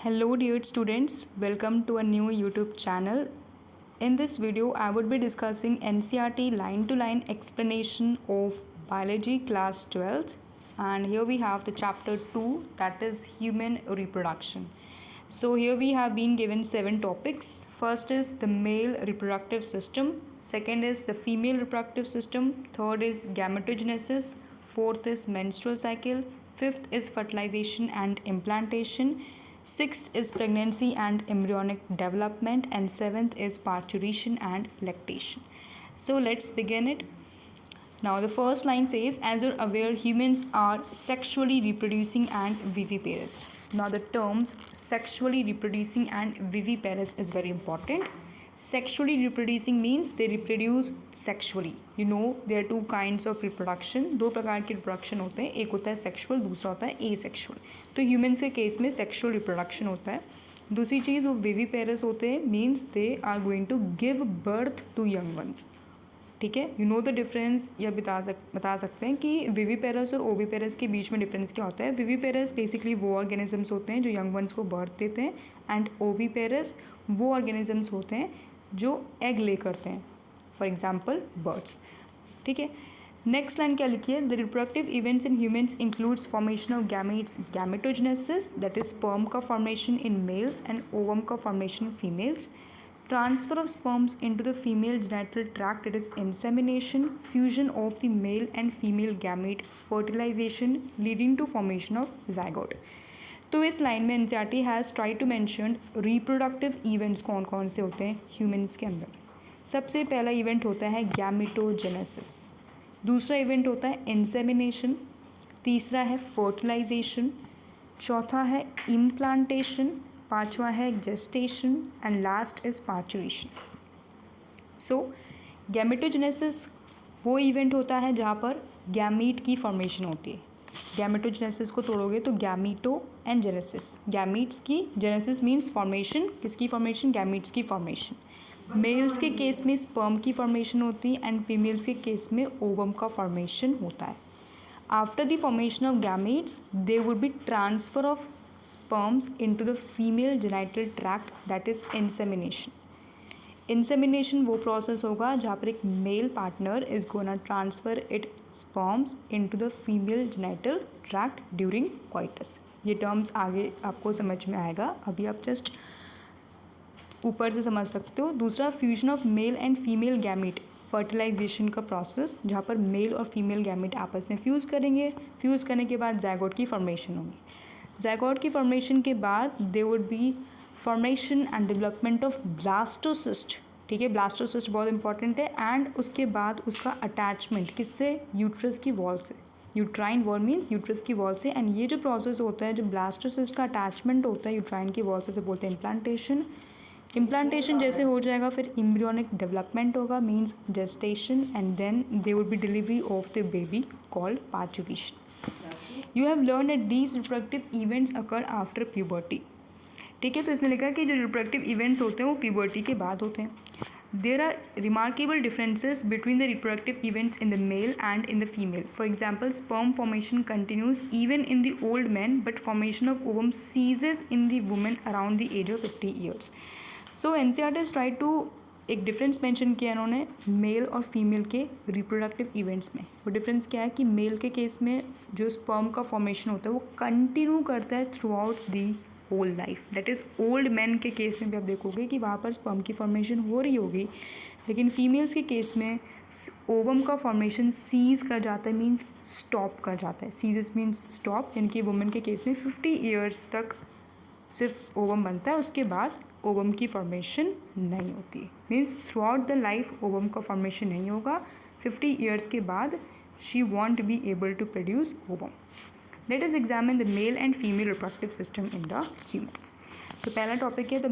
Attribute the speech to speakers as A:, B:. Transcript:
A: Hello dear students, welcome to a new YouTube channel. In this video, I would be discussing NCERT line-to-line explanation of Biology class 12th, and here we have the chapter 2, that is human reproduction. So here we have been given 7 topics. First is the male reproductive system, second is the female reproductive system, third is gametogenesis, fourth is menstrual cycle, fifth is fertilization and implantation, sixth is pregnancy and embryonic development, and seventh is parturition and lactation. So let's begin it. Now the first line says, as you're aware, humans are sexually reproducing and viviparous. Now the terms sexually reproducing and viviparous is very important. Sexually reproducing means they reproduce sexually. You know there are two kinds of reproduction. दो प्रकार के reproduction होते हैं, एक होता है sexual, दूसरा होता है asexual. तो humans के केस में sexual reproduction होता है. दूसरी चीज़ वो viviparous होते हैं, means they are going to give birth to young ones. ठीक है, यू नो द डिफरेंस. या बता सकते हैं कि विविपेरस और ओविपेरस के बीच में डिफरेंस क्या होता है. विविपेरस बेसिकली वो ऑर्गेनिजम्स होते हैं जो यंग वंस को बर्थ देते हैं, एंड ओविपेरस वो ऑर्गेनिजम्स होते हैं जो एग ले करते हैं, फॉर एग्जाम्पल बर्ड्स. ठीक है, नेक्स्ट लाइन क्या लिखी है. The reproductive events in humans includes formation of gametes, gametogenesis that is sperm का formation in males and ovum का formation in females, transfer of sperms into the female genital tract, it is insemination, fusion of the male and female gamete, fertilization leading to formation of zygote. तो इस line में NCERT has try to mention reproductive events कौन कौन से होते हैं humans के अंदर. सबसे पहला इवेंट होता है गैमेटोजेनेसिस, दूसरा इवेंट होता है इंसेमिनेशन, तीसरा है फर्टिलाइजेशन, चौथा है इम्प्लांटेशन, पांचवा है gestation, and last is parturition. So gametogenesis वो इवेंट होता है जहाँ पर गैमीट की फॉर्मेशन होती है. गैमेटोजेनेसिस को तोड़ोगे तो गैमीटो एंड जेनेसिस, गैमीट्स की, जेनेसिस मीन्स फॉर्मेशन, किसकी फॉर्मेशन, गैमीट्स की फॉर्मेशन. मेल्स के केस में स्पर्म की फॉर्मेशन होती है एंड फीमेल्स के केस में ओवम का फॉर्मेशन होता है. After the formation of gametes there would be transfer of sperms into the female genital tract, that is insemination. Insemination वो process होगा जहाँ पर एक male partner is gonna transfer it sperms into the female genital tract during coitus. ये terms आगे आपको समझ में आएगा, अभी आप just ऊपर से समझ सकते हो. दूसरा fusion of male and female gamete, fertilization का प्रोसेस जहाँ पर मेल और फीमेल गैमेट आपस में फ्यूज़ करेंगे. फ्यूज़ करने के बाद ज़ायगोट की फॉर्मेशन होगी. ज़ायगोट की फॉर्मेशन के बाद दे would B formation and development of blastocyst. ठीक है, ब्लास्टोसिस्ट बहुत इंपॉर्टेंट है. एंड उसके बाद उसका अटैचमेंट किससे, यूट्रस की वॉल से. यूट्राइन वॉल मीन्स यूट्रस की वॉल से. एंड ये जो प्रोसेस होता है, जो ब्लास्टोसिस्ट का अटैचमेंट होता है यूट्राइन की वॉल से बोलते हैं इम्प्लांटेशन. इम्प्लांटेशन जैसे हो जाएगा फिर एम्ब्रियोनिक डेवलपमेंट होगा, means gestation, and then there would be delivery of the baby called parturition. You have learned that these reproductive events occur after puberty. ठीक है, तो इसमें लिखा है कि जो रिप्रोडक्टिव इवेंट्स होते हैं वो प्यूबर्टी के बाद होते हैं. There are remarkable differences between the reproductive events in the male and in the female. For example, sperm formation continues even in the old man, but formation of ovum ceases in the woman around the age of 50 years. So NCERT has try to एक difference mention किया इन्होंने mail और female के reproductive events में. वो difference क्या है कि मेल के केस में जो स्पर्म का फॉर्मेशन होता है वो कंटिन्यू करता है throughout the whole life. That is old man के केस में भी आप देखोगे कि वहाँ पर स्पर्म की फॉर्मेशन हो रही होगी, लेकिन फीमेल्स के केस में ओवम का फॉर्मेशन सीज कर जाता है, मीन्स स्टॉप कर जाता है. सीज मीन्स स्टॉप, यानी कि वुमेन के केस में 50 ईयर्स तक सिर्फ ओवम बनता है, उसके बाद ओवम की फॉर्मेशन नहीं होती. Means throughout the life ovum का फॉर्मेशन नहीं होगा. 50 ईयर्स के बाद she won't be able to produce ovum. Let us examine the male and female reproductive system in the humans. तो पहला टॉपिक है द